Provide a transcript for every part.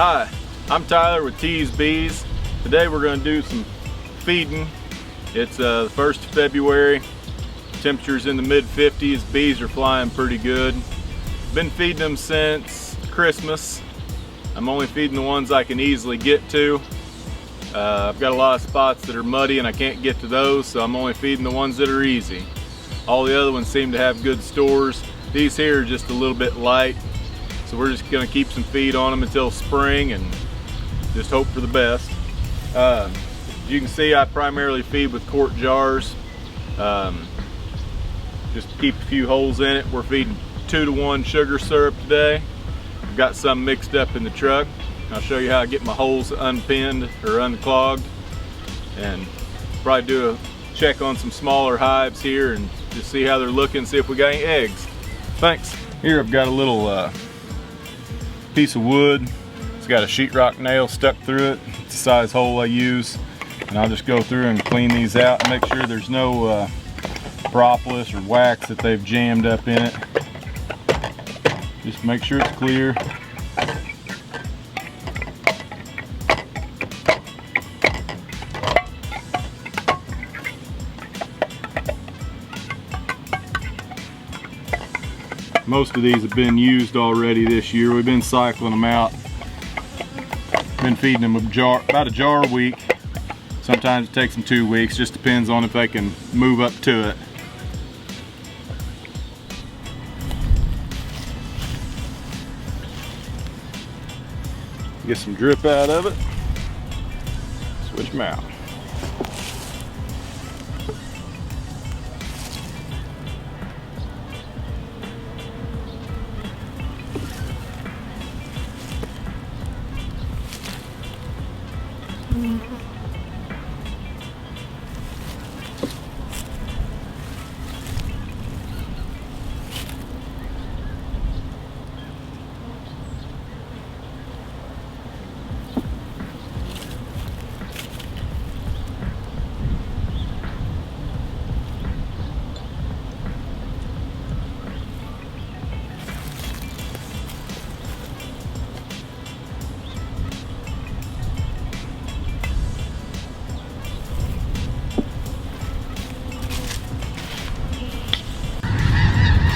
Hi, I'm Tyler with T's Bees. Today we're going to do some feeding. It's the 1st of February. Temperature's in the mid-50s. Bees are flying pretty good. Been feeding them since Christmas. I'm only feeding the ones I can easily get to. I've got a lot of spots that are muddy and I can't get to those, so I'm only feeding the ones that are easy. All the other ones seem to have good stores. These here are just a little bit light. So we're just gonna keep some feed on them until spring and just hope for the best. As you can see, I primarily feed with quart jars. Just keep a few holes in it. We're feeding 2-to-1 sugar syrup today. I've got some mixed up in the truck. I'll show you how I get my holes unpinned or unclogged, and probably do a check on some smaller hives here and just see how they're looking, see if we got any eggs. Thanks. Here I've got a little piece of wood. It's got a sheetrock nail stuck through it. It's the size hole I use, and I'll just go through and clean these out and make sure there's no propolis or wax that they've jammed up in it. Just make sure it's clear. Most of these have been used already this year. We've been cycling them out. Been feeding them about a jar a week. Sometimes it takes them 2 weeks. Just depends on if they can move up to it. Get some drip out of it. Switch them out.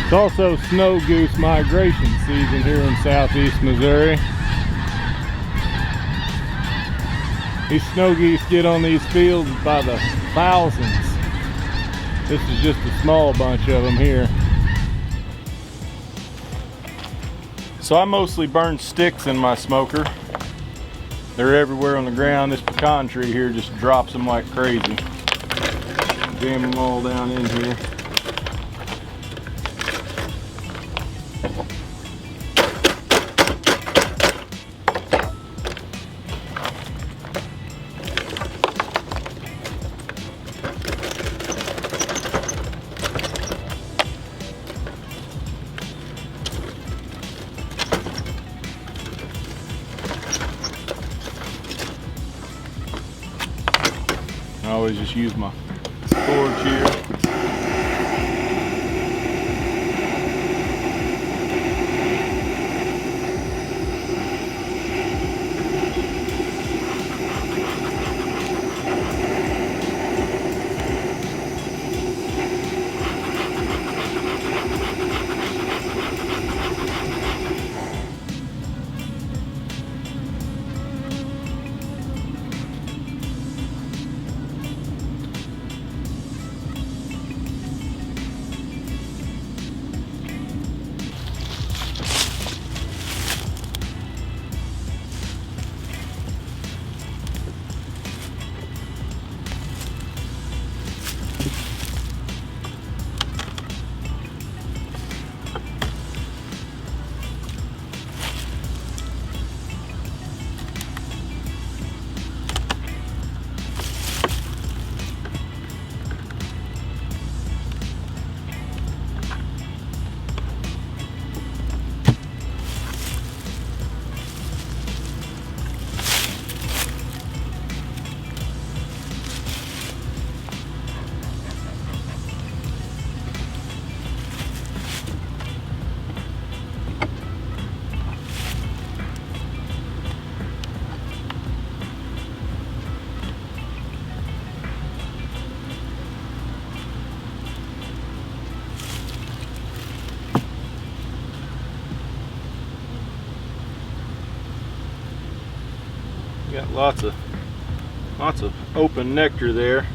It's also snow goose migration season here in southeast Missouri. These snow geese get on these fields by the thousands. This is just a small bunch of them here. So I mostly burn sticks in my smoker. They're everywhere on the ground. This pecan tree here just drops them like crazy. Jam them all down in here. I always just use my forge here. Got lots of open nectar there.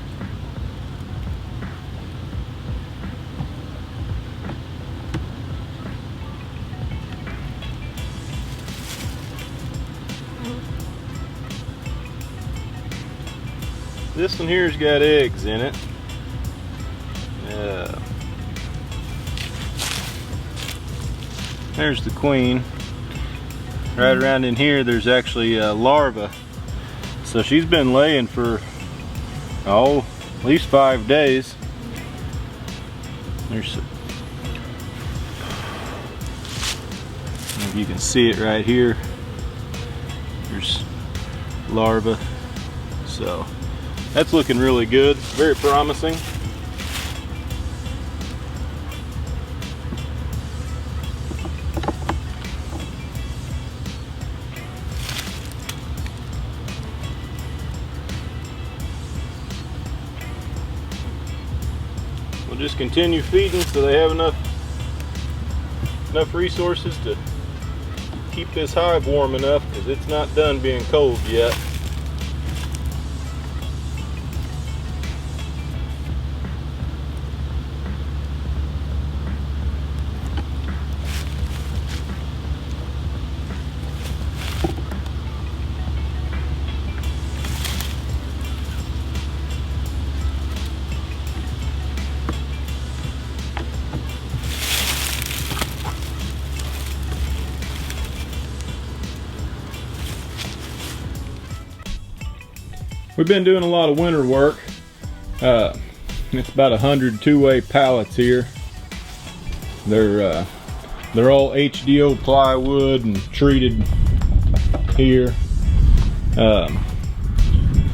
This one here's got eggs in it. There's the queen. Right around in here there's actually a larva. So she's been laying for, at least 5 days. There's some, if you can see it right here. There's larva. So that's looking really good, very promising. We'll just continue feeding so they have enough resources to keep this hive warm enough, because it's not done being cold yet. We've been doing a lot of winter work. It's about 100 two-way pallets here. They're all HDO plywood and treated here. I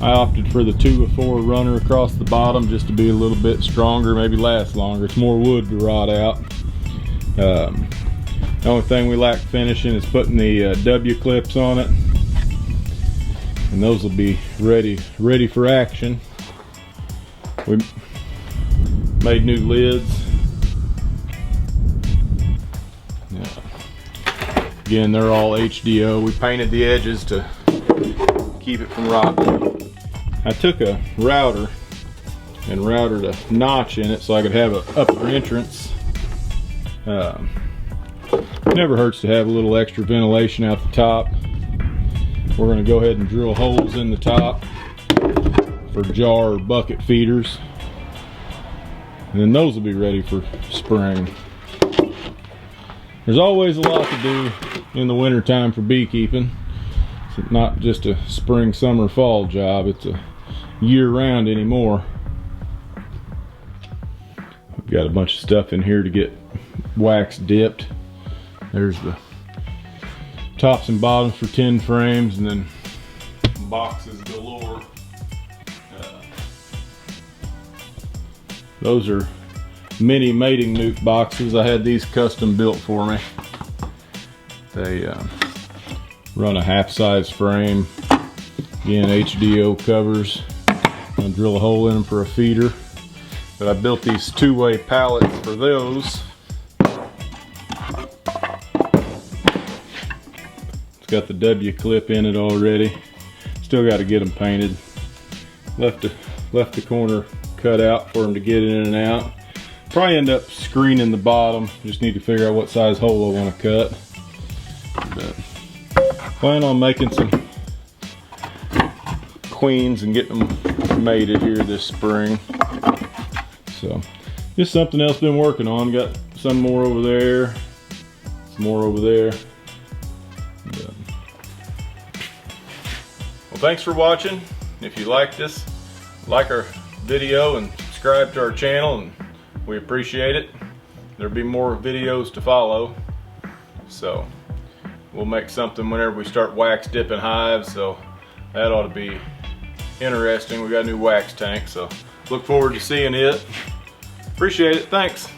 opted for the 2x4 runner across the bottom just to be a little bit stronger, maybe last longer. It's more wood to rot out. The only thing we lack finishing is putting the W clips on it. And those will be ready for action. We made new lids. Again, they're all HDO. We painted the edges to keep it from rotting. I took a router and routed a notch in it so I could have an upper entrance. Never hurts to have a little extra ventilation out the top. We're going to go ahead and drill holes in the top for jar or bucket feeders, and then those will be ready for spring. There's always a lot to do in the winter time for beekeeping. It's not just a spring, summer, fall job. It's a year-round anymore. I've got a bunch of stuff in here to get wax dipped. There's the tops and bottoms for 10 frames, and then boxes galore. Those are mini mating nuke boxes. I had these custom built for me. They run a half-size frame. Again, HDO covers. I'm gonna drill a hole in them for a feeder. But I built these two-way pallets for those. It's got the W clip in it already. Still got to get them painted. Left the corner cut out for them to get in and out. Probably end up screening the bottom. Just need to figure out what size hole I want to cut. But plan on making some queens and getting them mated here this spring. So just something else been working on. Got some more over there, some more over there. Well, thanks for watching. If you liked us, like our video and subscribe to our channel, and we appreciate it. There'll be more videos to follow. So we'll make something whenever we start wax dipping hives, so that ought to be interesting. We got a new wax tank, so look forward to seeing it. Appreciate it. Thanks.